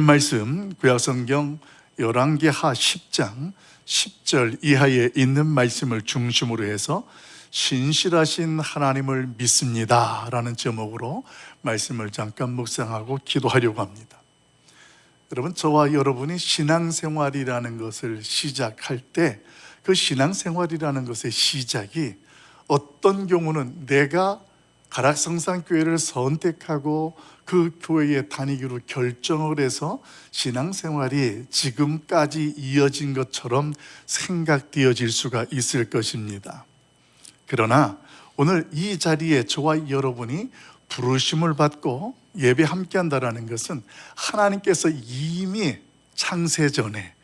말씀 구약성경 열왕기하 10장 10절 이하에 있는 말씀을 중심으로 해서 신실하신 하나님을 믿습니다 라는 제목으로 말씀을 잠깐 묵상하고 기도하려고 합니다. 여러분, 저와 여러분이 신앙생활이라는 것을 시작할 때 그 신앙생활이라는 것의 시작이 어떤 경우는 내가 가락성산교회를 선택하고 그 교회에 다니기로 결정을 해서 신앙생활이 지금까지 이어진 것처럼 생각되어질 수가 있을 것입니다. 그러나 오늘 이 자리에 저와 여러분이 부르심을 받고 예배 함께 한다는 것은 하나님께서 이미 창세전에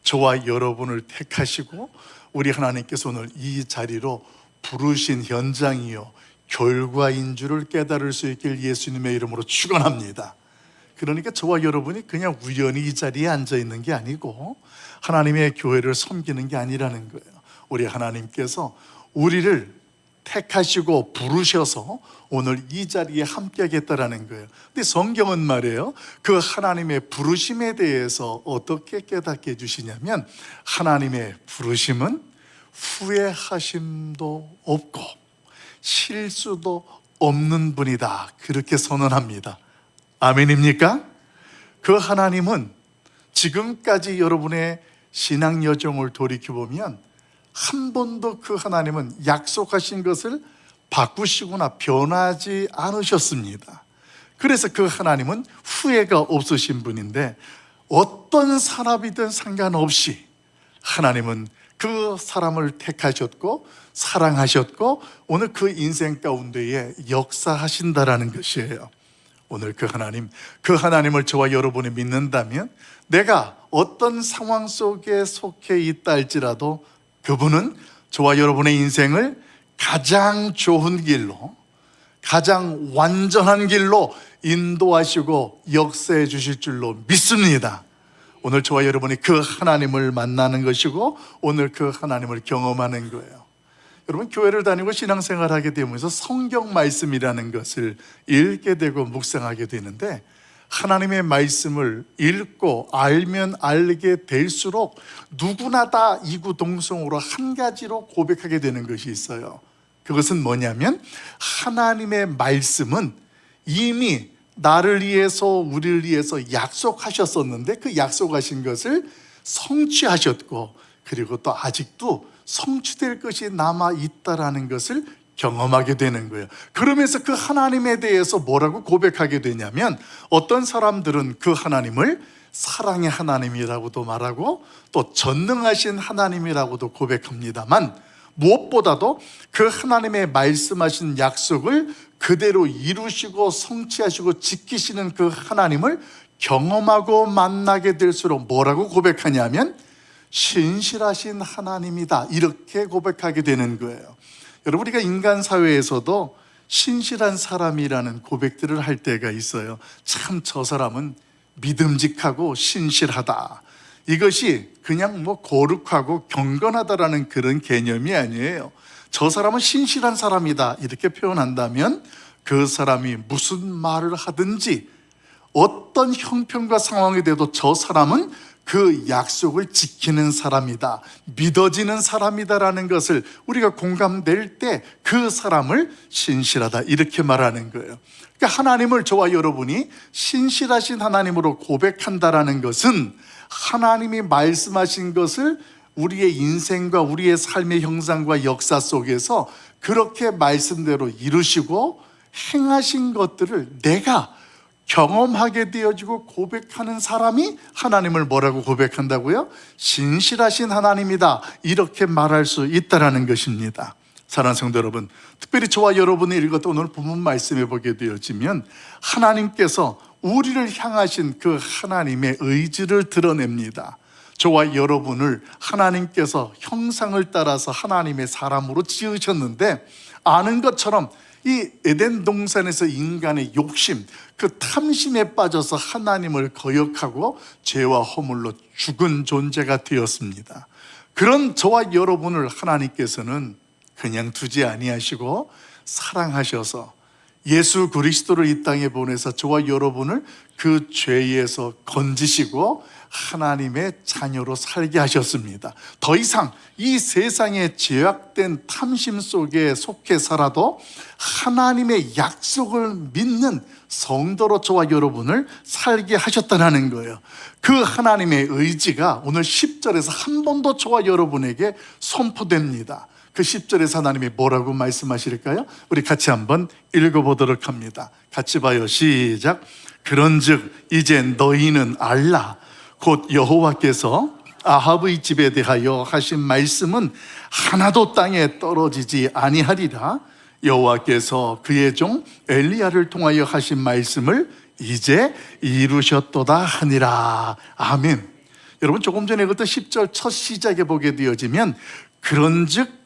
저와 여러분을 택하시고 우리 하나님께서 오늘 이 자리로 부르신 현장이요 결과인 줄을 깨달을 수 있길 예수님의 이름으로 축원합니다. 그러니까 저와 여러분이 그냥 우연히 이 자리에 앉아 있는 게 아니고 하나님의 교회를 섬기는 게 아니라는 거예요. 우리 하나님께서 우리를 택하시고 부르셔서 오늘 이 자리에 함께하겠다라는 거예요. 근데 성경은 말이에요, 그 하나님의 부르심에 대해서 어떻게 깨닫게 해주시냐면 하나님의 부르심은 후회하심도 없고 실수도 없는 분이다, 그렇게 선언합니다. 아멘입니까? 그 하나님은 지금까지 여러분의 신앙 여정을 돌이켜보면 한 번도 그 하나님은 약속하신 것을 바꾸시거나 변하지 않으셨습니다. 그래서 그 하나님은 후회가 없으신 분인데 어떤 사람이든 상관없이 하나님은 그 사람을 택하셨고 사랑하셨고 오늘 그 인생 가운데에 역사하신다라는 것이에요. 오늘 그 하나님을 저와 여러분이 믿는다면 내가 어떤 상황 속에 속해 있다 할지라도 그분은 저와 여러분의 인생을 가장 좋은 길로, 가장 완전한 길로 인도하시고 역사해 주실 줄로 믿습니다. 오늘 저와 여러분이 그 하나님을 만나는 것이고 오늘 그 하나님을 경험하는 거예요. 여러분, 교회를 다니고 신앙생활하게 되면서 성경 말씀이라는 것을 읽게 되고 묵상하게 되는데 하나님의 말씀을 읽고 알면 알게 될수록 누구나 다 이구동성으로 한 가지로 고백하게 되는 것이 있어요. 그것은 뭐냐면 하나님의 말씀은 이미 나를 위해서 우리를 위해서 약속하셨었는데 그 약속하신 것을 성취하셨고 그리고 또 아직도 성취될 것이 남아있다라는 것을 경험하게 되는 거예요. 그러면서 그 하나님에 대해서 뭐라고 고백하게 되냐면 어떤 사람들은 그 하나님을 사랑의 하나님이라고도 말하고 또 전능하신 하나님이라고도 고백합니다만 무엇보다도 그 하나님의 말씀하신 약속을 그대로 이루시고 성취하시고 지키시는 그 하나님을 경험하고 만나게 될수록 뭐라고 고백하냐면 신실하신 하나님이다, 이렇게 고백하게 되는 거예요. 여러분, 우리가 인간 사회에서도 신실한 사람이라는 고백들을 할 때가 있어요. 참 저 사람은 믿음직하고 신실하다, 이것이 그냥 거룩하고 경건하다라는 그런 개념이 아니에요. 저 사람은 신실한 사람이다 이렇게 표현한다면 그 사람이 무슨 말을 하든지 어떤 형편과 상황이 돼도 저 사람은 그 약속을 지키는 사람이다, 믿어지는 사람이다라는 것을 우리가 공감될 때 그 사람을 신실하다 이렇게 말하는 거예요. 그러니까 하나님을 저와 여러분이 신실하신 하나님으로 고백한다라는 것은 하나님이 말씀하신 것을 우리의 인생과 우리의 삶의 형상과 역사 속에서 그렇게 말씀대로 이루시고 행하신 것들을 내가 경험하게 되어지고 고백하는 사람이 하나님을 뭐라고 고백한다고요? 신실하신 하나님이다, 이렇게 말할 수 있다는 것입니다. 사랑하는 성도 여러분, 특별히 저와 여러분이 읽었던 오늘 본문 말씀에 보게 되어지면 하나님께서 우리를 향하신 그 하나님의 의지를 드러냅니다. 저와 여러분을 하나님께서 형상을 따라서 하나님의 사람으로 지으셨는데 아는 것처럼 이 에덴 동산에서 인간의 욕심, 그 탐심에 빠져서 하나님을 거역하고 죄와 허물로 죽은 존재가 되었습니다. 그런 저와 여러분을 하나님께서는 그냥 두지 아니하시고 사랑하셔서 예수 그리스도를 이 땅에 보내서 저와 여러분을 그 죄에서 건지시고 하나님의 자녀로 살게 하셨습니다. 더 이상 이 세상의 죄악된 탐심 속에 속해 살아도 하나님의 약속을 믿는 성도로 저와 여러분을 살게 하셨다는 거예요. 그 하나님의 의지가 오늘 10절에서 한 번 더 저와 여러분에게 선포됩니다. 그 10절에서 하나님이 뭐라고 말씀하실까요? 우리 같이 한번 읽어보도록 합니다. 같이 봐요. 시작. 그런즉 이제 너희는 알라. 곧 여호와께서 아합의 집에 대하여 하신 말씀은 하나도 땅에 떨어지지 아니하리라. 여호와께서 그의 종 엘리야를 통하여 하신 말씀을 이제 이루셨도다 하니라. 아멘. 여러분, 조금 전에 그것도 10절 첫 시작에 보게 되어지면 그런즉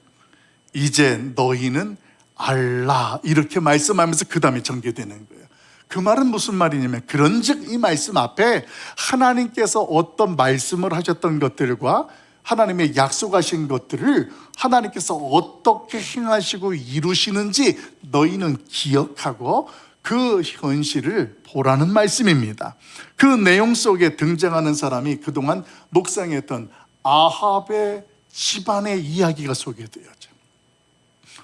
이제 너희는 알라 이렇게 말씀하면서 그 다음에 전개되는 거예요. 그 말은 무슨 말이냐면, 그런즉 이 말씀 앞에 하나님께서 어떤 말씀을 하셨던 것들과 하나님의 약속하신 것들을 하나님께서 어떻게 행하시고 이루시는지 너희는 기억하고 그 현실을 보라는 말씀입니다. 그 내용 속에 등장하는 사람이 그동안 묵상했던 아합의 집안의 이야기가 소개되어져.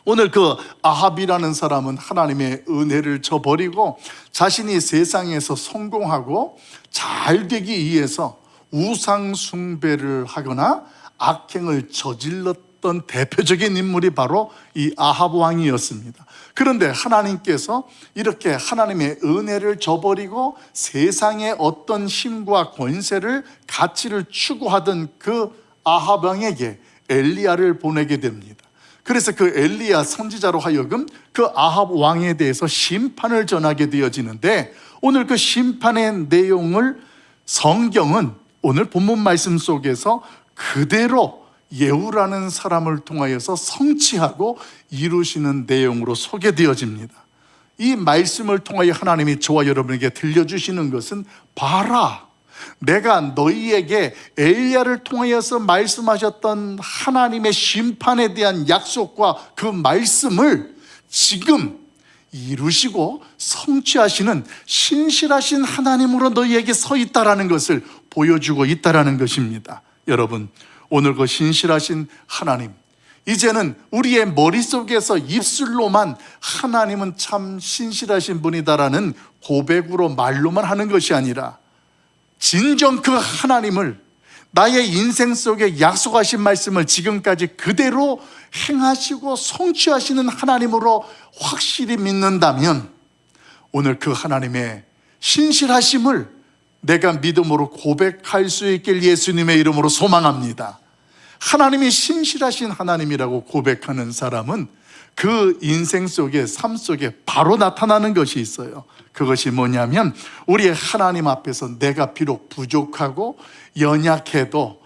오늘 그 아합이라는 사람은 하나님의 은혜를 저버리고 자신이 세상에서 성공하고 잘 되기 위해서 우상 숭배를 하거나 악행을 저질렀던 대표적인 인물이 바로 이 아합 왕이었습니다. 그런데 하나님께서 이렇게 하나님의 은혜를 저버리고 세상의 어떤 힘과 권세를 가치를 추구하던 그 아합 왕에게 엘리야를 보내게 됩니다. 그래서 그 엘리야 선지자로 하여금 그 아합 왕에 대해서 심판을 전하게 되어지는데, 오늘 그 심판의 내용을 성경은 오늘 본문 말씀 속에서 그대로 예후라는 사람을 통하여서 성취하고 이루시는 내용으로 소개되어집니다. 이 말씀을 통하여 하나님이 저와 여러분에게 들려주시는 것은, 봐라, 내가 너희에게 엘리야를 통하여서 말씀하셨던 하나님의 심판에 대한 약속과 그 말씀을 지금 이루시고 성취하시는 신실하신 하나님으로 너희에게 서 있다라는 것을 보여주고 있다라는 것입니다. 여러분, 오늘 그 신실하신 하나님, 이제는 우리의 머릿속에서 입술로만 하나님은 참 신실하신 분이다라는 고백으로 말로만 하는 것이 아니라 진정 그 하나님을, 나의 인생 속에 약속하신 말씀을 지금까지 그대로 행하시고 성취하시는 하나님으로 확실히 믿는다면, 오늘 그 하나님의 신실하심을 내가 믿음으로 고백할 수 있길 예수님의 이름으로 소망합니다. 하나님이 신실하신 하나님이라고 고백하는 사람은 그 인생 속에, 삶 속에 바로 나타나는 것이 있어요. 그것이 뭐냐면, 우리의 하나님 앞에서 내가 비록 부족하고 연약해도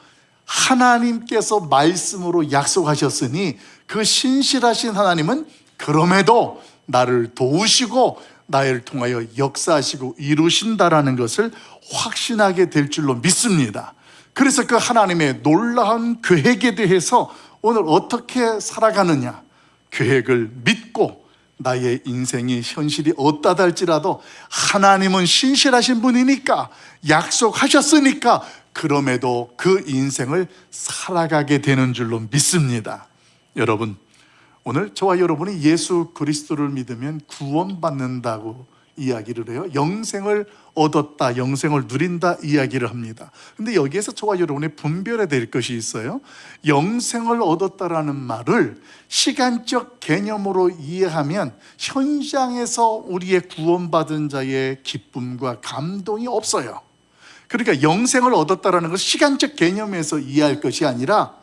하나님께서 말씀으로 약속하셨으니 그 신실하신 하나님은 그럼에도 나를 도우시고 나를 통하여 역사하시고 이루신다라는 것을 확신하게 될 줄로 믿습니다. 그래서 그 하나님의 놀라운 계획에 대해서 오늘 어떻게 살아가느냐, 계획을 믿고 나의 인생이 현실이 어떠하다 할지라도 하나님은 신실하신 분이니까, 약속하셨으니까 그럼에도 그 인생을 살아가게 되는 줄로 믿습니다. 여러분, 오늘 저와 여러분이 예수 그리스도를 믿으면 구원받는다고 이야기를 해요. 영생을 얻었다, 영생을 누린다 이야기를 합니다. 근데 여기에서 저와 여러분이 분별해야 될 것이 있어요. 영생을 얻었다라는 말을 시간적 개념으로 이해하면 현장에서 우리의 구원받은 자의 기쁨과 감동이 없어요. 그러니까 영생을 얻었다라는 것은 시간적 개념에서 이해할 것이 아니라,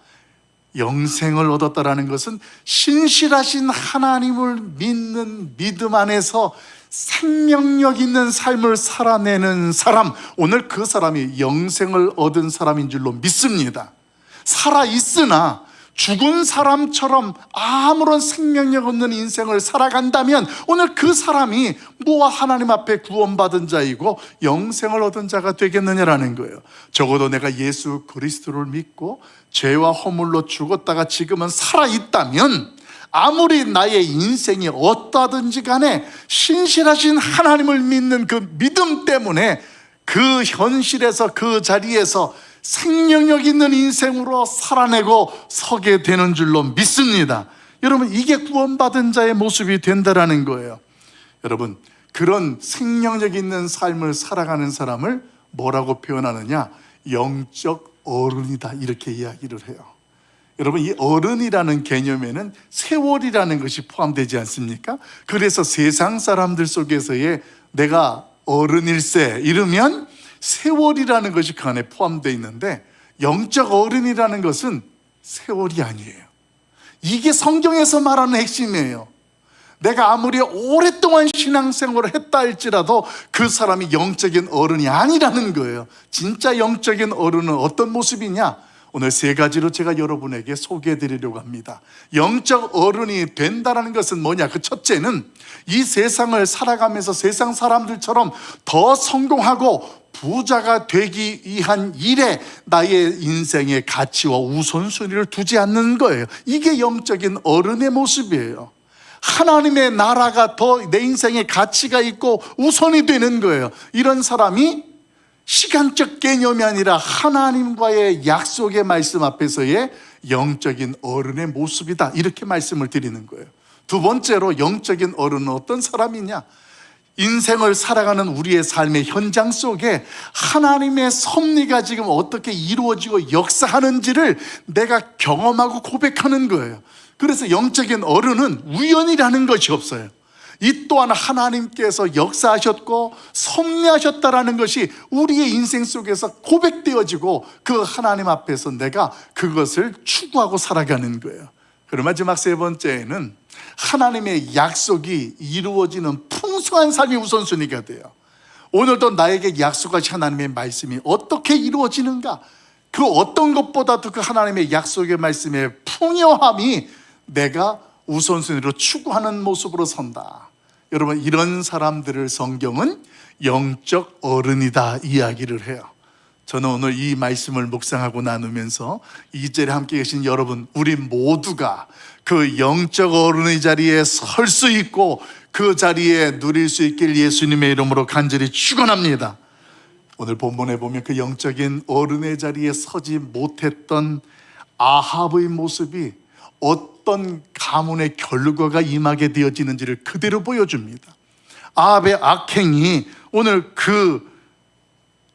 영생을 얻었다라는 것은 신실하신 하나님을 믿는 믿음 안에서 생명력 있는 삶을 살아내는 사람, 오늘 그 사람이 영생을 얻은 사람인 줄로 믿습니다. 살아있으나 죽은 사람처럼 아무런 생명력 없는 인생을 살아간다면 오늘 그 사람이 뭐와 하나님 앞에 구원받은 자이고 영생을 얻은 자가 되겠느냐라는 거예요. 적어도 내가 예수 그리스도를 믿고 죄와 허물로 죽었다가 지금은 살아있다면 아무리 나의 인생이 어떠하든지 간에 신실하신 하나님을 믿는 그 믿음 때문에 그 현실에서 그 자리에서 생명력 있는 인생으로 살아내고 서게 되는 줄로 믿습니다. 여러분, 이게 구원받은 자의 모습이 된다라는 거예요. 여러분, 그런 생명력 있는 삶을 살아가는 사람을 뭐라고 표현하느냐? 영적 어른이다, 이렇게 이야기를 해요. 여러분, 이 어른이라는 개념에는 세월이라는 것이 포함되지 않습니까? 그래서 세상 사람들 속에서의 내가 어른일세 이러면 세월이라는 것이 그 안에 포함되어 있는데, 영적 어른이라는 것은 세월이 아니에요. 이게 성경에서 말하는 핵심이에요. 내가 아무리 오랫동안 신앙생활을 했다 할지라도 그 사람이 영적인 어른이 아니라는 거예요. 진짜 영적인 어른은 어떤 모습이냐? 오늘 세 가지로 제가 여러분에게 소개해 드리려고 합니다. 영적 어른이 된다는 것은 뭐냐? 그 첫째는 이 세상을 살아가면서 세상 사람들처럼 더 성공하고 부자가 되기 위한 일에 나의 인생의 가치와 우선순위를 두지 않는 거예요. 이게 영적인 어른의 모습이에요. 하나님의 나라가 더 내 인생에 가치가 있고 우선이 되는 거예요. 이런 사람이 시간적 개념이 아니라 하나님과의 약속의 말씀 앞에서의 영적인 어른의 모습이다, 이렇게 말씀을 드리는 거예요. 두 번째로, 영적인 어른은 어떤 사람이냐? 인생을 살아가는 우리의 삶의 현장 속에 하나님의 섭리가 지금 어떻게 이루어지고 역사하는지를 내가 경험하고 고백하는 거예요. 그래서 영적인 어른은 우연이라는 것이 없어요. 이 또한 하나님께서 역사하셨고 섭리하셨다라는 것이 우리의 인생 속에서 고백되어지고 그 하나님 앞에서 내가 그것을 추구하고 살아가는 거예요. 그리고 마지막 세 번째는 하나님의 약속이 이루어지는 풍성한 삶이 우선순위가 돼요. 오늘도 나에게 약속하신 하나님의 말씀이 어떻게 이루어지는가, 그 어떤 것보다도 그 하나님의 약속의 말씀의 풍요함이 내가 우선순위로 추구하는 모습으로 선다. 여러분, 이런 사람들을 성경은 영적 어른이다 이야기를 해요. 저는 오늘 이 말씀을 묵상하고 나누면서 이 자리에 함께 계신 여러분, 우리 모두가 그 영적 어른의 자리에 설 수 있고 그 자리에 누릴 수 있길 예수님의 이름으로 간절히 축원합니다. 오늘 본문에 보면 그 영적인 어른의 자리에 서지 못했던 아합의 모습이 어떤 가문의 결과가 임하게 되어지는지를 그대로 보여줍니다. 아합의 악행이 오늘 그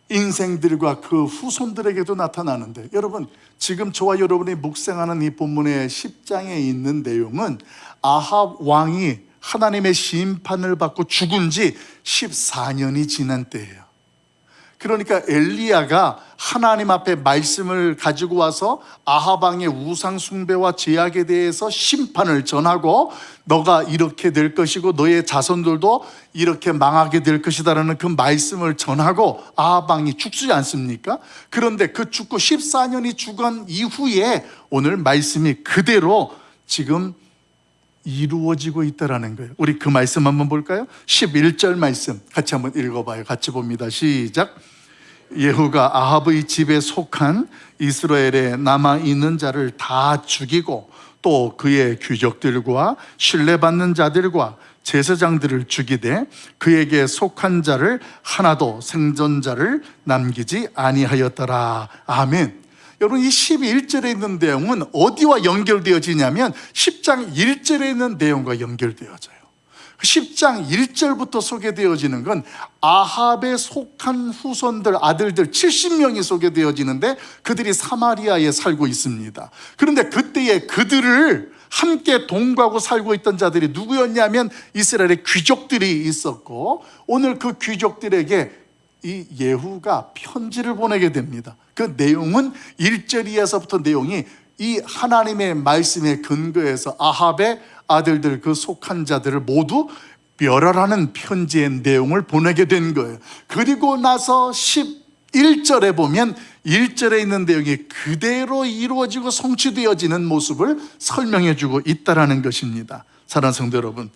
인생들과 그 후손들에게도 나타나는데, 여러분, 지금 저와 여러분이 묵상하는 이 본문의 10장에 있는 내용은 아합 왕이 하나님의 심판을 받고 죽은 지 14년이 지난 때예요. 그러니까 엘리야가 하나님 앞에 말씀을 가지고 와서 아합 왕의 우상 숭배와 죄악에 대해서 심판을 전하고 너가 이렇게 될 것이고 너의 자손들도 이렇게 망하게 될 것이다라는 그 말씀을 전하고 아합 왕이 죽지 않습니까? 그런데 그 죽고 14년이 죽은 이후에 오늘 말씀이 그대로 지금 이루어지고 있다라는 거예요. 우리 그 말씀 한번 볼까요? 11절 말씀 같이 한번 읽어봐요. 같이 봅니다. 시작. 예후가 아합의 집에 속한 이스라엘에 남아있는 자를 다 죽이고 또 그의 귀족들과 신뢰받는 자들과 제사장들을 죽이되 그에게 속한 자를 하나도 생존자를 남기지 아니하였더라. 아멘. 여러분, 이 11절에 있는 내용은 어디와 연결되어지냐면 10장 1절에 있는 내용과 연결되어져요. 10장 1절부터 소개되어지는 건 아합에 속한 후손들, 아들들 70명이 소개되어지는데 그들이 사마리아에 살고 있습니다. 그런데 그때에 그들을 함께 동거하고 살고 있던 자들이 누구였냐면 이스라엘의 귀족들이 있었고, 오늘 그 귀족들에게 이 예후가 편지를 보내게 됩니다. 그 내용은 1절 이하서부터 내용이 이 하나님의 말씀에 근거해서 아합의 아들들, 그 속한 자들을 모두 멸하라는 편지의 내용을 보내게 된 거예요. 그리고 나서 11절에 보면 1절에 있는 내용이 그대로 이루어지고 성취되어지는 모습을 설명해 주고 있다는 것입니다. 사랑하는 성도 여러분,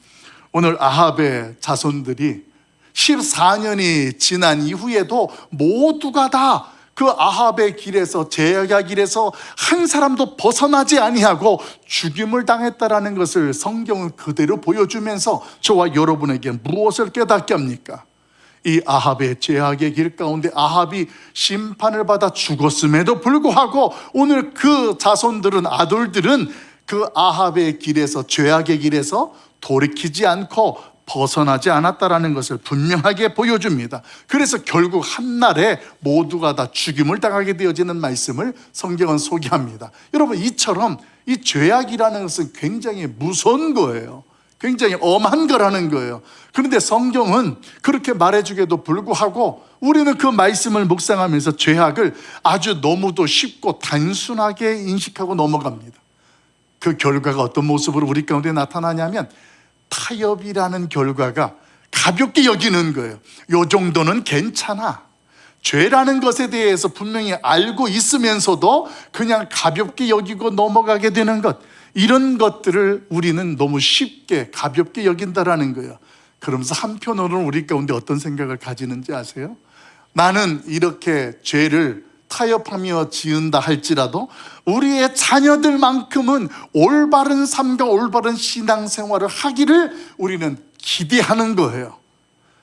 오늘 아합의 자손들이 14년이 지난 이후에도 모두가 다 그 아합의 길에서, 제약의 길에서 한 사람도 벗어나지 아니하고 죽임을 당했다라는 것을 성경은 그대로 보여주면서 저와 여러분에게 무엇을 깨닫게 합니까? 이 아합의 죄악의 길 가운데 아합이 심판을 받아 죽었음에도 불구하고 오늘 그 자손들은, 아들들은 그 아합의 길에서, 죄악의 길에서 돌이키지 않고 벗어나지 않았다라는 것을 분명하게 보여줍니다. 그래서 결국 한날에 모두가 다 죽임을 당하게 되어지는 말씀을 성경은 소개합니다. 여러분, 이처럼 이 죄악이라는 것은 굉장히 무서운 거예요. 굉장히 엄한 거라는 거예요. 그런데 성경은 그렇게 말해주게도 불구하고 우리는 그 말씀을 묵상하면서 죄악을 아주 너무도 쉽고 단순하게 인식하고 넘어갑니다. 그 결과가 어떤 모습으로 우리 가운데 나타나냐면 타협이라는 결과가 가볍게 여기는 거예요. 요 정도는 괜찮아. 죄라는 것에 대해서 분명히 알고 있으면서도 그냥 가볍게 여기고 넘어가게 되는 것, 이런 것들을 우리는 너무 쉽게 가볍게 여긴다라는 거예요. 그러면서 한편으로는 우리 가운데 어떤 생각을 가지는지 아세요? 나는 이렇게 죄를 타협하며 지은다 할지라도 우리의 자녀들만큼은 올바른 삶과 올바른 신앙생활을 하기를 우리는 기대하는 거예요.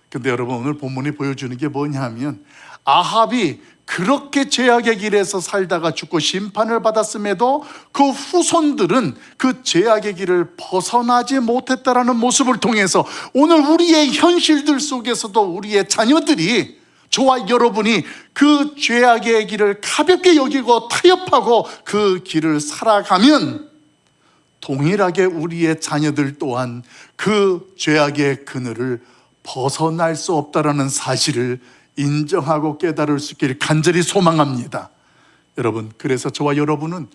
근데 여러분, 오늘 본문이 보여주는 게 뭐냐면 아합이 그렇게 죄악의 길에서 살다가 죽고 심판을 받았음에도 그 후손들은 그 죄악의 길을 벗어나지 못했다라는 모습을 통해서 오늘 우리의 현실들 속에서도 우리의 자녀들이, 저와 여러분이 그 죄악의 길을 가볍게 여기고 타협하고 그 길을 살아가면 동일하게 우리의 자녀들 또한 그 죄악의 그늘을 벗어날 수 없다라는 사실을 인정하고 깨달을 수 있기를 간절히 소망합니다. 여러분, 그래서 저와 여러분은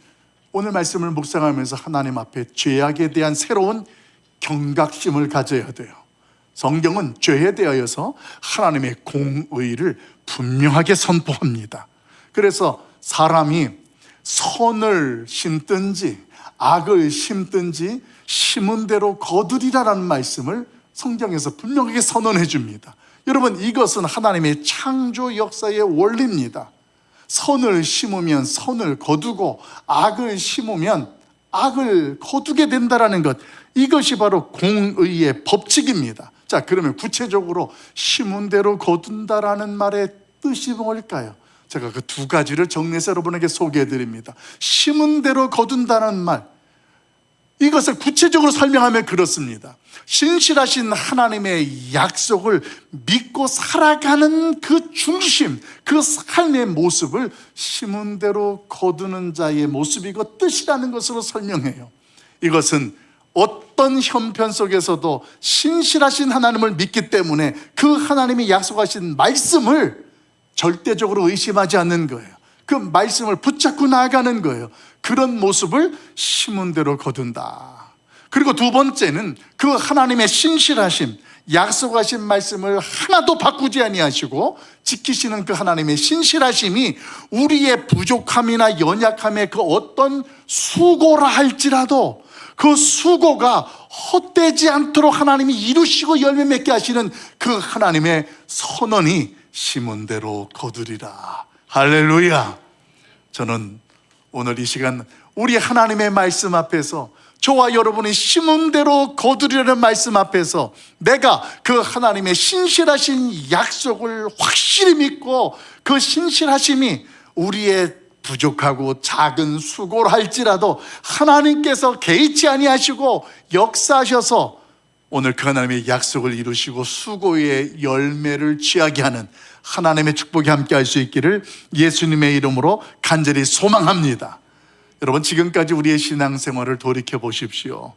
오늘 말씀을 묵상하면서 하나님 앞에 죄악에 대한 새로운 경각심을 가져야 돼요. 성경은 죄에 대하여서 하나님의 공의를 분명하게 선포합니다. 그래서 사람이 선을 심든지 악을 심든지 심은 대로 거두리라라는 말씀을 성경에서 분명하게 선언해 줍니다. 여러분, 이것은 하나님의 창조 역사의 원리입니다. 선을 심으면 선을 거두고 악을 심으면 악을 거두게 된다는 것, 이것이 바로 공의의 법칙입니다. 자, 그러면 구체적으로 심은 대로 거둔다라는 말의 뜻이 뭘까요? 제가 그 두 가지를 정리해서 여러분에게 소개해 드립니다. 심은 대로 거둔다는 말, 이것을 구체적으로 설명하면 그렇습니다. 신실하신 하나님의 약속을 믿고 살아가는 그 중심, 그 삶의 모습을 심은 대로 거두는 자의 모습이고 뜻이라는 것으로 설명해요. 이것은 어떤 형편 속에서도 신실하신 하나님을 믿기 때문에 그 하나님이 약속하신 말씀을 절대적으로 의심하지 않는 거예요. 그 말씀을 붙잡고 나아가는 거예요. 그런 모습을 심은 대로 거둔다. 그리고 두 번째는 그 하나님의 신실하심, 약속하신 말씀을 하나도 바꾸지 아니하시고 지키시는 그 하나님의 신실하심이 우리의 부족함이나 연약함의 그 어떤 수고라 할지라도 그 수고가 헛되지 않도록 하나님이 이루시고 열매 맺게 하시는 그 하나님의 선언이 심은 대로 거두리라. 할렐루야. 저는 오늘 이 시간 우리 하나님의 말씀 앞에서, 저와 여러분이 심은 대로 거두리라는 말씀 앞에서 내가 그 하나님의 신실하신 약속을 확실히 믿고 그 신실하심이 우리의 부족하고 작은 수고를 할지라도 하나님께서 개의치 아니하시고 역사하셔서 오늘 그 하나님의 약속을 이루시고 수고의 열매를 취하게 하는 하나님의 축복이 함께 할 수 있기를 예수님의 이름으로 간절히 소망합니다. 여러분, 지금까지 우리의 신앙생활을 돌이켜 보십시오.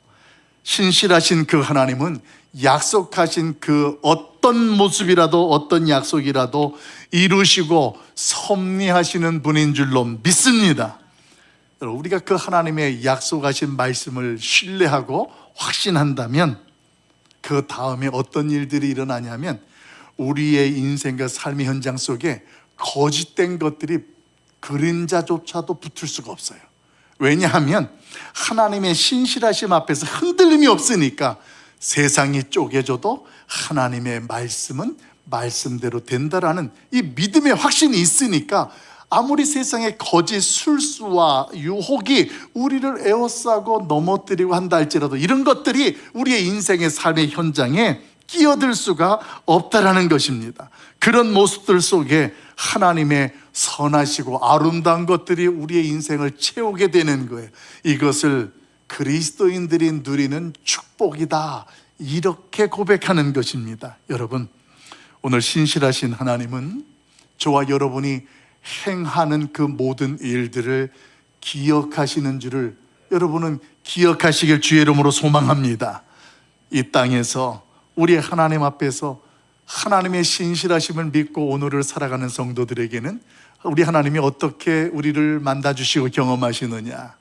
신실하신 그 하나님은 약속하신 그 어떤 모습이라도, 어떤 약속이라도 이루시고 섭리하시는 분인 줄로 믿습니다. 여러분, 우리가 그 하나님의 약속하신 말씀을 신뢰하고 확신한다면 그 다음에 어떤 일들이 일어나냐면 우리의 인생과 삶의 현장 속에 거짓된 것들이 그림자조차도 붙을 수가 없어요. 왜냐하면 하나님의 신실하심 앞에서 흔들림이 없으니까 세상이 쪼개져도 하나님의 말씀은 말씀대로 된다라는 이 믿음의 확신이 있으니까 아무리 세상의 거짓 술수와 유혹이 우리를 에워싸고 넘어뜨리고 한다 할지라도 이런 것들이 우리의 인생의 삶의 현장에 끼어들 수가 없다라는 것입니다. 그런 모습들 속에 하나님의 선하시고 아름다운 것들이 우리의 인생을 채우게 되는 거예요. 이것을 그리스도인들이 누리는 축복이다, 이렇게 고백하는 것입니다. 여러분, 오늘 신실하신 하나님은 저와 여러분이 행하는 그 모든 일들을 기억하시는 줄을 여러분은 기억하시길 주의 이름으로 소망합니다. 이 땅에서 우리 하나님 앞에서 하나님의 신실하심을 믿고 오늘을 살아가는 성도들에게는 우리 하나님이 어떻게 우리를 만나주시고 경험하시느냐,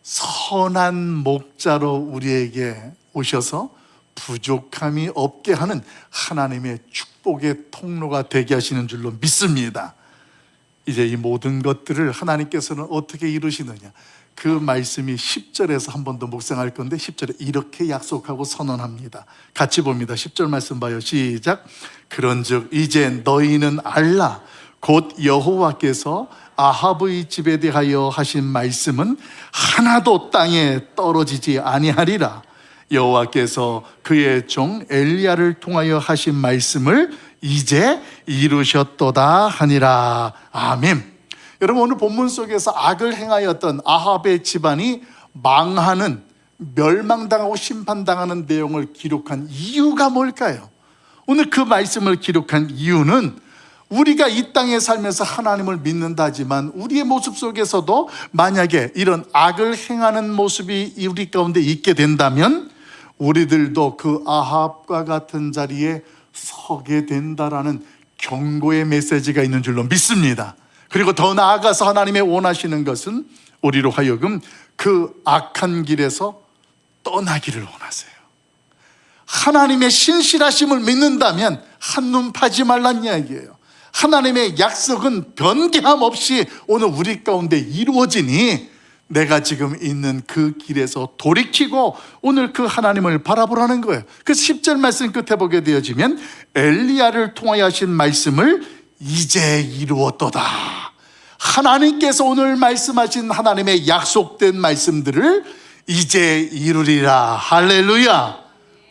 선한 목자로 우리에게 오셔서 부족함이 없게 하는 하나님의 축복의 통로가 되게 하시는 줄로 믿습니다. 이제 이 모든 것들을 하나님께서는 어떻게 이루시느냐, 그 말씀이 10절에서 한 번 더 묵상할 건데 10절에 이렇게 약속하고 선언합니다. 같이 봅니다. 10절 말씀 봐요. 시작. 그런즉 이제 너희는 알라, 곧 여호와께서 아합의 집에 대하여 하신 말씀은 하나도 땅에 떨어지지 아니하리라. 여호와께서 그의 종 엘리야를 통하여 하신 말씀을 이제 이루셨도다 하니라. 아멘. 여러분, 오늘 본문 속에서 악을 행하였던 아합의 집안이 망하는, 멸망당하고 심판당하는 내용을 기록한 이유가 뭘까요? 오늘 그 말씀을 기록한 이유는 우리가 이 땅에 살면서 하나님을 믿는다 하지만 우리의 모습 속에서도 만약에 이런 악을 행하는 모습이 우리 가운데 있게 된다면 우리들도 그 아합과 같은 자리에 서게 된다라는 경고의 메시지가 있는 줄로 믿습니다. 그리고 더 나아가서 하나님의 원하시는 것은 우리로 하여금 그 악한 길에서 떠나기를 원하세요. 하나님의 신실하심을 믿는다면 한눈 파지 말란 이야기예요. 하나님의 약속은 변개함 없이 오늘 우리 가운데 이루어지니 내가 지금 있는 그 길에서 돌이키고 오늘 그 하나님을 바라보라는 거예요. 그 10절 말씀 끝에 보게 되어지면 엘리야를 통하여 하신 말씀을 이제 이루었도다. 하나님께서 오늘 말씀하신 하나님의 약속된 말씀들을 이제 이루리라. 할렐루야.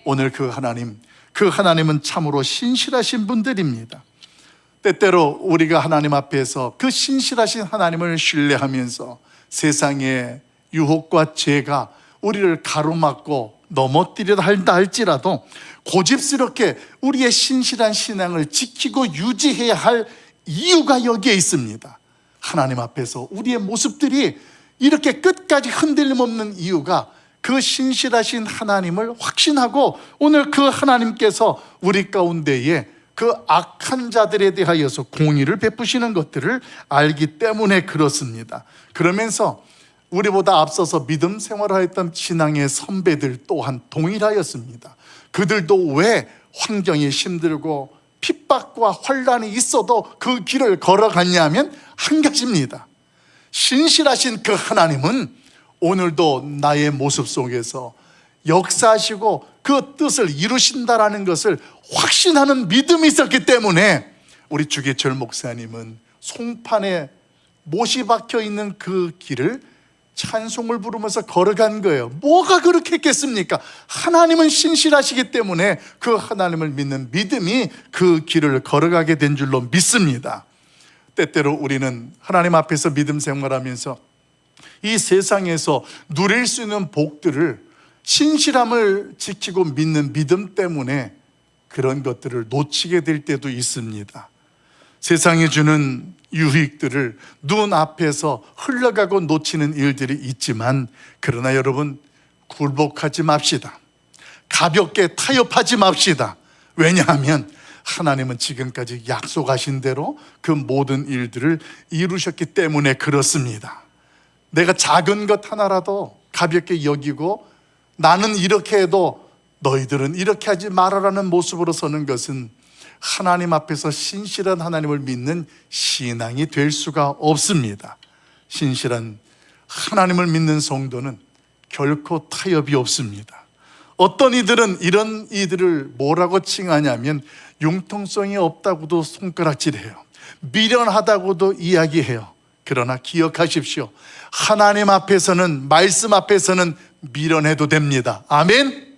오늘 그 하나님은 참으로 신실하신 분들입니다. 때때로 우리가 하나님 앞에서 그 신실하신 하나님을 신뢰하면서 세상의 유혹과 죄가 우리를 가로막고 넘어뜨리려 한다 할지라도 고집스럽게 우리의 신실한 신앙을 지키고 유지해야 할 이유가 여기에 있습니다. 하나님 앞에서 우리의 모습들이 이렇게 끝까지 흔들림 없는 이유가 그 신실하신 하나님을 확신하고 오늘 그 하나님께서 우리 가운데에 그 악한 자들에 대하여서 공의를 베푸시는 것들을 알기 때문에 그렇습니다. 그러면서 우리보다 앞서서 믿음 생활하였던 신앙의 선배들 또한 동일하였습니다. 그들도 왜 환경이 힘들고 핍박과 환란이 있어도 그 길을 걸어갔냐면 한 가지입니다. 신실하신 그 하나님은 오늘도 나의 모습 속에서 역사하시고 그 뜻을 이루신다라는 것을 확신하는 믿음이 있었기 때문에 우리 주기철 목사님은 송판에 못이 박혀 있는 그 길을 찬송을 부르면서 걸어간 거예요. 뭐가 그렇게 했겠습니까? 하나님은 신실하시기 때문에 그 하나님을 믿는 믿음이 그 길을 걸어가게 된 줄로 믿습니다. 때때로 우리는 하나님 앞에서 믿음 생활하면서 이 세상에서 누릴 수 있는 복들을 신실함을 지키고 믿는 믿음 때문에 그런 것들을 놓치게 될 때도 있습니다. 세상이 주는 유익들을 눈앞에서 흘러가고 놓치는 일들이 있지만 그러나 여러분, 굴복하지 맙시다. 가볍게 타협하지 맙시다. 왜냐하면 하나님은 지금까지 약속하신 대로 그 모든 일들을 이루셨기 때문에 그렇습니다. 내가 작은 것 하나라도 가볍게 여기고 나는 이렇게 해도 너희들은 이렇게 하지 말아라는 모습으로 서는 것은 하나님 앞에서 신실한 하나님을 믿는 신앙이 될 수가 없습니다. 신실한 하나님을 믿는 성도는 결코 타협이 없습니다. 어떤 이들은 이런 이들을 뭐라고 칭하냐면 융통성이 없다고도 손가락질해요. 미련하다고도 이야기해요. 그러나 기억하십시오. 하나님 앞에서는, 말씀 앞에서는 미련해도 됩니다. 아멘.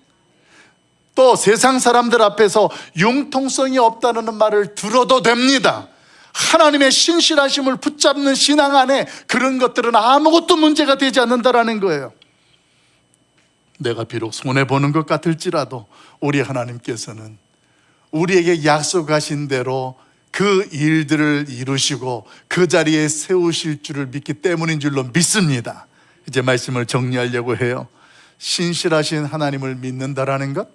또 세상 사람들 앞에서 융통성이 없다는 말을 들어도 됩니다. 하나님의 신실하심을 붙잡는 신앙 안에 그런 것들은 아무것도 문제가 되지 않는다라는 거예요. 내가 비록 손해보는 것 같을지라도 우리 하나님께서는 우리에게 약속하신 대로 그 일들을 이루시고 그 자리에 세우실 줄을 믿기 때문인 줄로 믿습니다. 이제 말씀을 정리하려고 해요. 신실하신 하나님을 믿는다라는 것,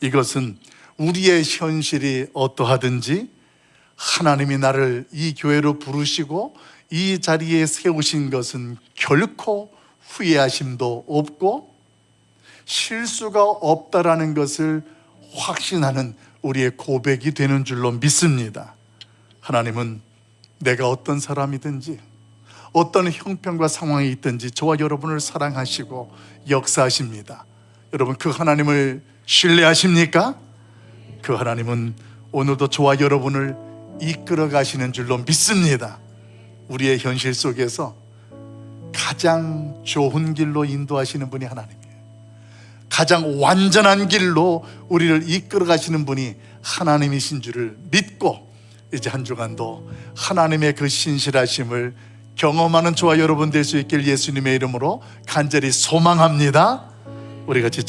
이것은 우리의 현실이 어떠하든지 하나님이 나를 이 교회로 부르시고 이 자리에 세우신 것은 결코 후회하심도 없고 실수가 없다라는 것을 확신하는 우리의 고백이 되는 줄로 믿습니다. 하나님은 내가 어떤 사람이든지 어떤 형편과 상황이 있든지 저와 여러분을 사랑하시고 역사하십니다. 여러분, 그 하나님을 신뢰하십니까? 그 하나님은 오늘도 저와 여러분을 이끌어 가시는 줄로 믿습니다. 우리의 현실 속에서 가장 좋은 길로 인도하시는 분이 하나님이에요. 가장 완전한 길로 우리를 이끌어 가시는 분이 하나님이신 줄을 믿고 이제 한 주간도 하나님의 그 신실하심을 경험하는 저와 여러분 될 수 있길 예수님의 이름으로 간절히 소망합니다. 우리 같이